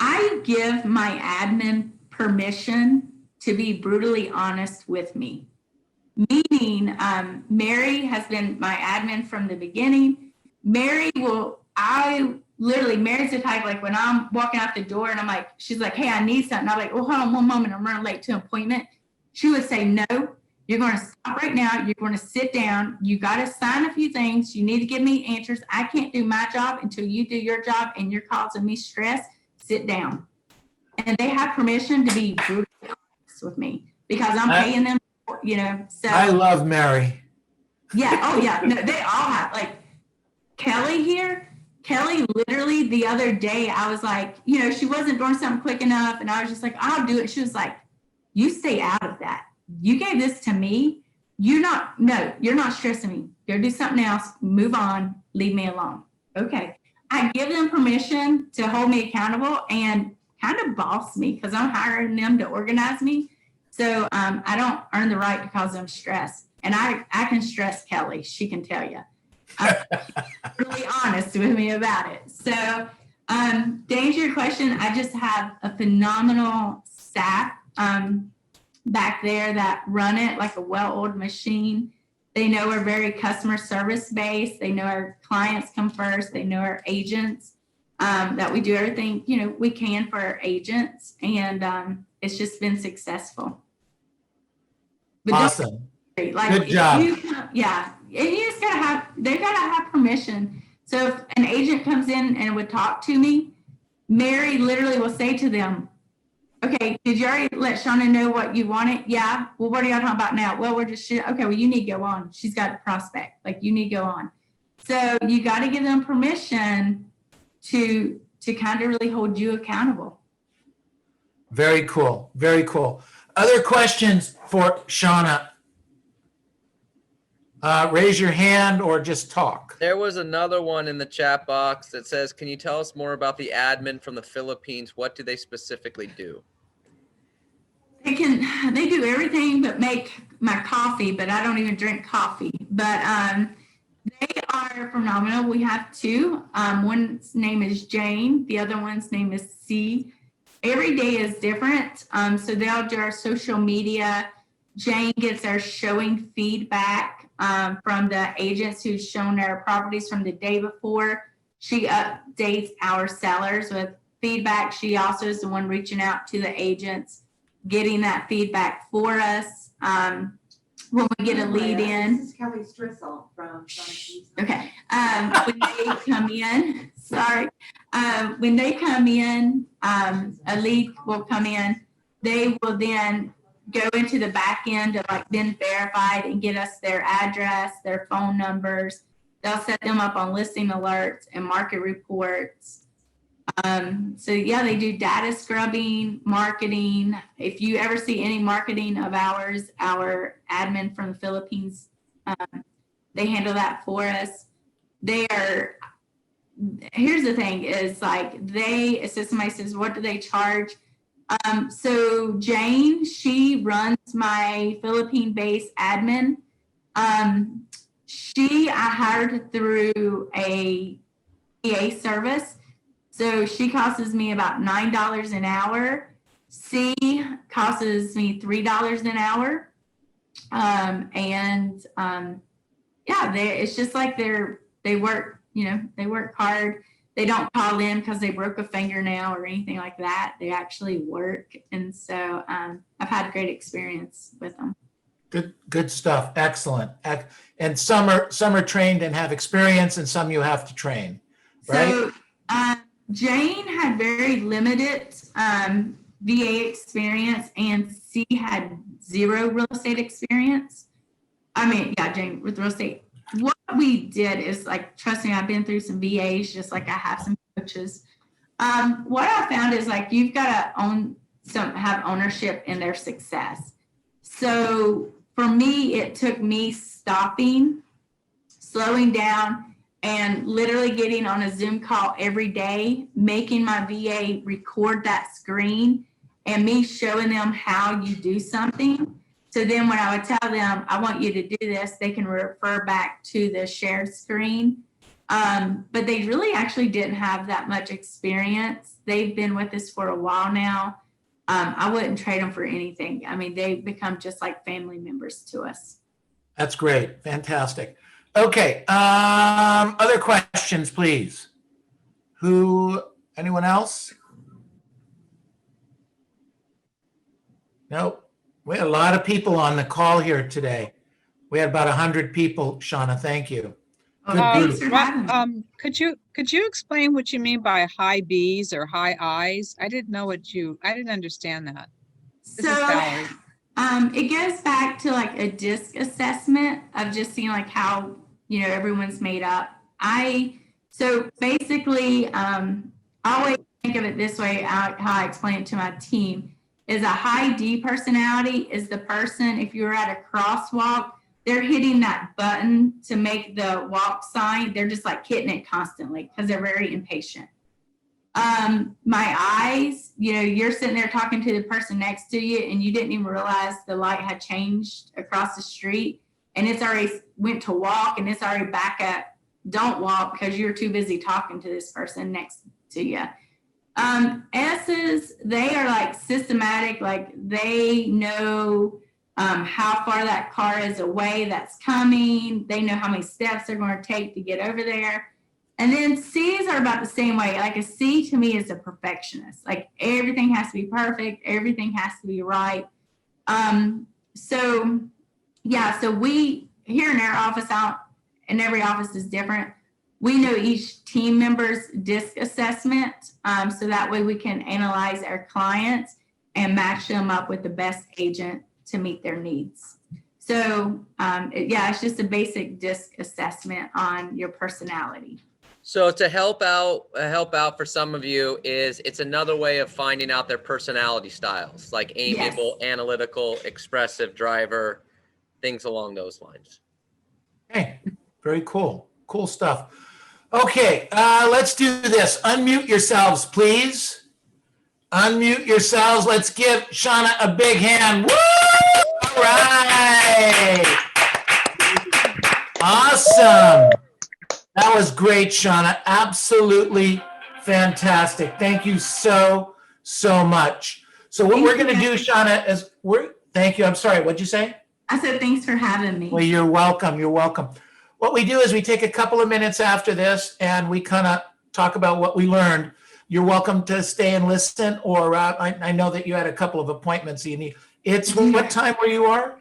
I give my admin permission to be brutally honest with me. Meaning, Mary has been my admin from the beginning. Mary's the type, like when I'm walking out the door and I'm like, she's like, hey, I need something. I'm like, oh, hold on one moment, I'm running late to an appointment. She would say, no, you're going to stop right now. You're going to sit down. You got to sign a few things. You need to give me answers. I can't do my job until you do your job, and you're causing me stress. Sit down. And they have permission to be brutally honest with me because I'm paying them, so. I love Mary. Yeah. Oh yeah. No, they all have, like Kelly here. Kelly, literally the other day, I was like, she wasn't doing something quick enough. And I was just like, I'll do it. She was like, you stay out of that. You gave this to me. You're not stressing me. Go do something else. Move on. Leave me alone. Okay. I give them permission to hold me accountable and kind of boss me because I'm hiring them to organize me. So I don't earn the right to cause them stress. And I can stress Kelly. She can tell you. I'm really honest with me about it. So to answer your question, I just have a phenomenal staff back there that run it like a well-oiled machine. They know we're very customer service based. They know our clients come first. They know our agents, that we do everything, we can for our agents. And it's just been successful. But Awesome. like, good job. Yeah. And you just they gotta have permission. So if an agent comes in and would talk to me, Mary literally will say to them, okay, did you already let Shonna know what you wanted? Yeah. Well, what are y'all talking about now? Well, we're just, okay, well, you need to go on. She's got a prospect. Like, you need to go on. So you got to give them permission to kind of really hold you accountable. Very cool. Very cool. Other questions for Shonna? Raise your hand or just talk. There was another one in the chat box that says, can you tell us more about the admin from the Philippines? What do they specifically do? They do everything but make my coffee, but I don't even drink coffee. But they are phenomenal. We have two. One's name is Jane. The other one's name is C. Every day is different. So they'll do our social media. Jane gets our showing feedback from the agents who've shown their properties from the day before. She updates our sellers with feedback. She also is the one reaching out to the agents, getting that feedback for us. When we get a lead in. This is Kelly Strissel from Okay. When they come in, when they come in, a lead will come in. They will then go into the back end of like been verified and get us their address, their phone numbers. They'll set them up on listing alerts and market reports. So yeah, they do data scrubbing, marketing. If you ever see any marketing of ours, our admin from the Philippines, they handle that for us. Here's the thing is like somebody says, what do they charge? So Jane, she runs my Philippine-based admin. I hired through a PA service. So she costs me about $9 an hour. C costs me $3 an hour. It's just like they work, they work hard. They don't call in because they broke a fingernail or anything like that. They actually work. And so I've had great experience with them. Good stuff. Excellent. And some are trained and have experience, and some you have to train, right? So Jane had very limited VA experience, and C had zero real estate experience. Jane, with real estate. What we did is like, trust me, I've been through some VAs, just like I have some coaches. What I found is like, you've got to have ownership in their success. So for me, it took me stopping, slowing down, and literally getting on a Zoom call every day, making my VA record that screen and me showing them how you do something. So then when I would tell them, I want you to do this, they can refer back to the shared screen. But they really actually didn't have that much experience. They've been with us for a while now. I wouldn't trade them for anything. I mean, they become just like family members to us. That's great. Fantastic. Okay. Other questions, please. Anyone else? Nope. We had a lot of people on the call here today. We had about 100 people, Shonna. Thank you. Oh, Good thanks group. for having me. Could you explain what you mean by high B's or high I's? I didn't understand that. This is Valerie. It goes back to like a DISC assessment of just seeing like how, everyone's made up. So basically, I always think of it this way, how I explain it to my team, is a high D personality is the person, if you're at a crosswalk, they're hitting that button to make the walk sign. They're just like hitting it constantly because they're very impatient. My eyes, you're sitting there talking to the person next to you and you didn't even realize the light had changed across the street and it's already went to walk and it's already back at don't walk because you're too busy talking to this person next to you. S's, they are like systematic, like they know how far that car is away that's coming. They know how many steps they're going to take to get over there. And then C's are about the same way. Like a C to me is a perfectionist. Like everything has to be perfect. Everything has to be right. So we here in our office and every office is different. We know each team member's DISC assessment. So that way we can analyze our clients and match them up with the best agent to meet their needs. So it's just a basic DISC assessment on your personality. So to help out for some of you it's another way of finding out their personality styles, like amiable, yes, analytical, expressive, driver, things along those lines. Hey, very cool. Cool stuff. Okay, let's do this. Unmute yourselves, please. Unmute yourselves. Let's give Shonna a big hand. Woo! All right. Awesome. That was great, Shonna. Absolutely fantastic. Thank you so much. So what we're going to do, Shonna, is thank you. I'm sorry. What'd you say? I said, thanks for having me. Well, you're welcome. You're welcome. What we do is we take a couple of minutes after this and we kind of talk about what we learned. You're welcome to stay and listen, or I know that you had a couple of appointments you need. It's what time where you are?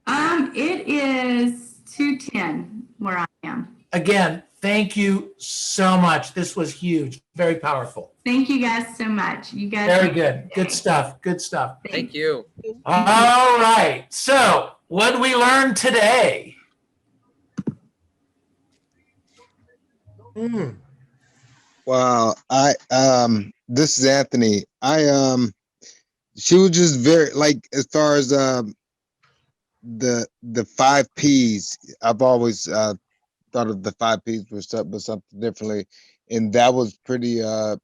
It is 2:10 where I am. Again, thank you so much. This was huge. Very powerful. Thank you guys so much. You guys. Very good. Good stuff. Good stuff. Thank you. All right. So what did we learn today? Wow. This is Anthony. She was just very, like, as far as the 5 P's, I've always thought of the 5 P's was something differently, and that was pretty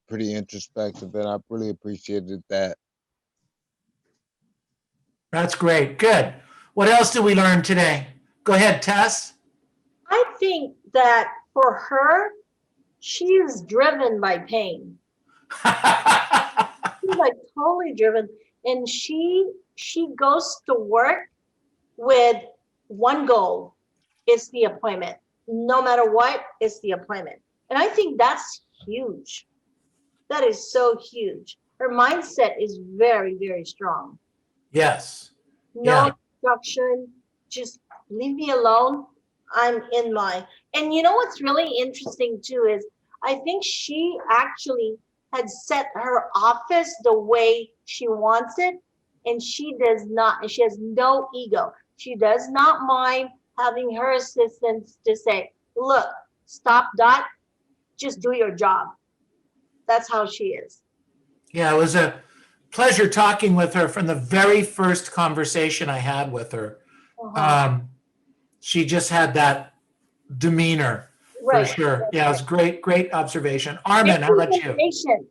introspective, and I really appreciated that. That's great. Good. What else did we learn today? Go ahead, Tess. I think that for her, she is driven by pain. She's like totally driven, and she goes to work with one goal. It's the appointment. No matter what, it's the appointment. And I think that's huge. That is so huge. Her mindset is very, very strong. Yes. No instruction, just leave me alone. I'm in my, and you know what's really interesting too is I think she actually had set her office the way she wants it, and she does not, and she has no ego. She does not mind having her assistants to say, look, stop that, just do your job. That's how she is. Yeah, it was a pleasure talking with her from the very first conversation I had with her. She just had that demeanor for Right. sure. Yeah, it was great, great observation. Armin, how about you? Impatient.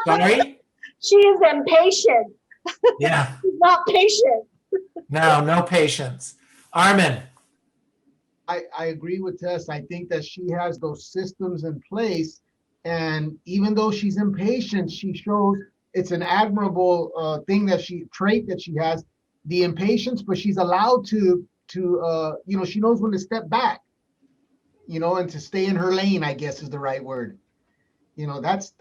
Sorry? She is impatient. Yeah, She's not patient. no patience. Armin, I agree with Tess. I think that she has those systems in place. And even though she's impatient, she shows it's an admirable trait that she has, the impatience, but she's allowed to she knows when to step back, and to stay in her lane, I guess is the right word. That's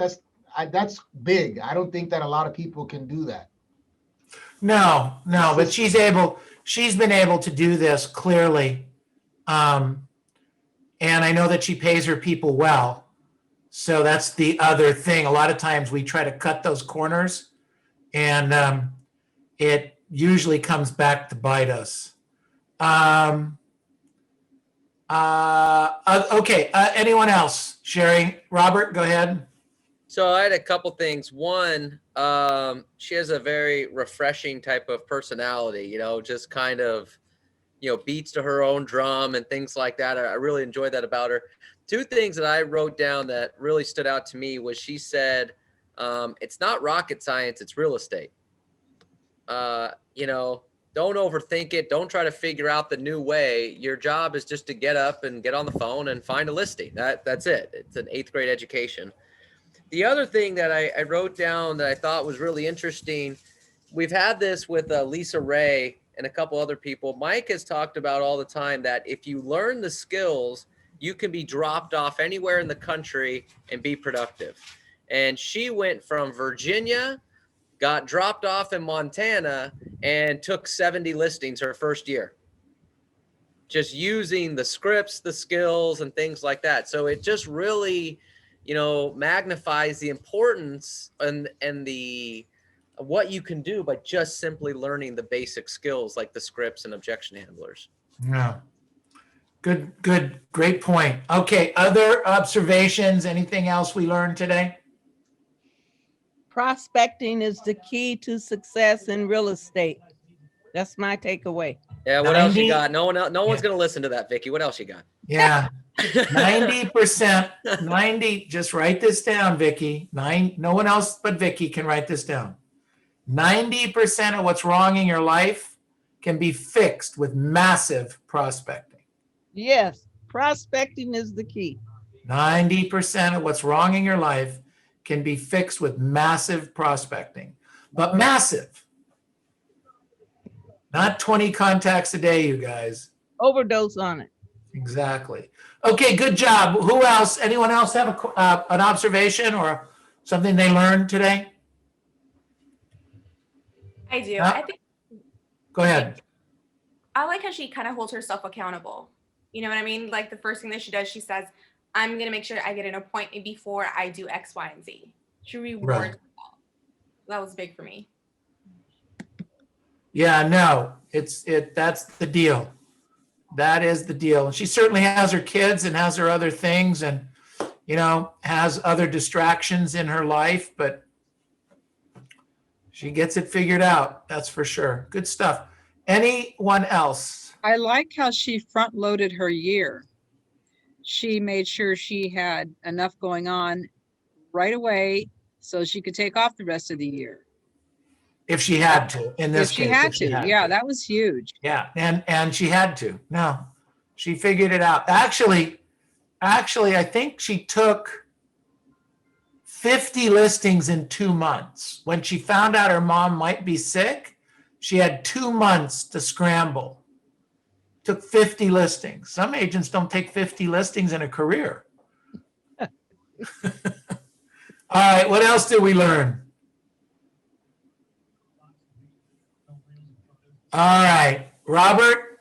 big. I don't think that a lot of people can do that. no, but she's been able to do this clearly. And I know that she pays her people well. So that's the other thing. A lot of times we try to cut those corners and it usually comes back to bite us. Okay, anyone else sharing? Robert, go ahead. So I had a couple things. One, she has a very refreshing type of personality, just kind of, beats to her own drum and things like that. I really enjoyed that about her. Two things that I wrote down that really stood out to me was she said, it's not rocket science, it's real estate. Don't overthink it. Don't try to figure out the new way. Your job is just to get up and get on the phone and find a listing. That's it. It's an 8th grade education. The other thing that I wrote down that I thought was really interesting, we've had this with Lisa Ray and a couple other people. Mike has talked about all the time that if you learn the skills, you can be dropped off anywhere in the country and be productive. And she went from Virginia, got dropped off in Montana, and took 70 listings her first year. Just using the scripts, the skills, and things like that. So it just really, magnifies the importance and the what you can do by just simply learning the basic skills like the scripts and objection handlers. Yeah. Good, great point. Okay, other observations, anything else we learned today? Prospecting is the key to success in real estate. That's my takeaway. Yeah, what else you 90? got? No one's going to listen to that, Vicky. What else you got? Yeah, 90%, just write this down, Vicky. No one else but Vicky can write this down. 90% of what's wrong in your life can be fixed with massive prospecting. Yes, prospecting is the key. 90% of what's wrong in your life can be fixed with massive prospecting, but massive. Not 20 contacts a day, you guys. Overdose on it. Exactly. Okay, good job. Who else? Anyone else have an observation or something they learned today? I do. Huh? I think Go ahead. I like how she kind of holds herself accountable. You know what I mean? Like the first thing that she does, she says, I'm going to make sure I get an appointment before I do X, Y, and Z. She rewards herself. That was big for me. Yeah, no, that's the deal. That is the deal. And she certainly has her kids and has her other things and, has other distractions in her life, but she gets it figured out. That's for sure. Good stuff. Anyone else? I like how she front loaded her year. She made sure she had enough going on right away so she could take off the rest of the year. If she had to, in this case. If she had to. Yeah, that was huge. Yeah, and she had to. No, she figured it out. Actually, I think she took 50 listings in 2 months. When she found out her mom might be sick, she had 2 months to scramble. Took 50 listings. Some agents don't take 50 listings in a career. All right, what else did we learn? All right, Robert,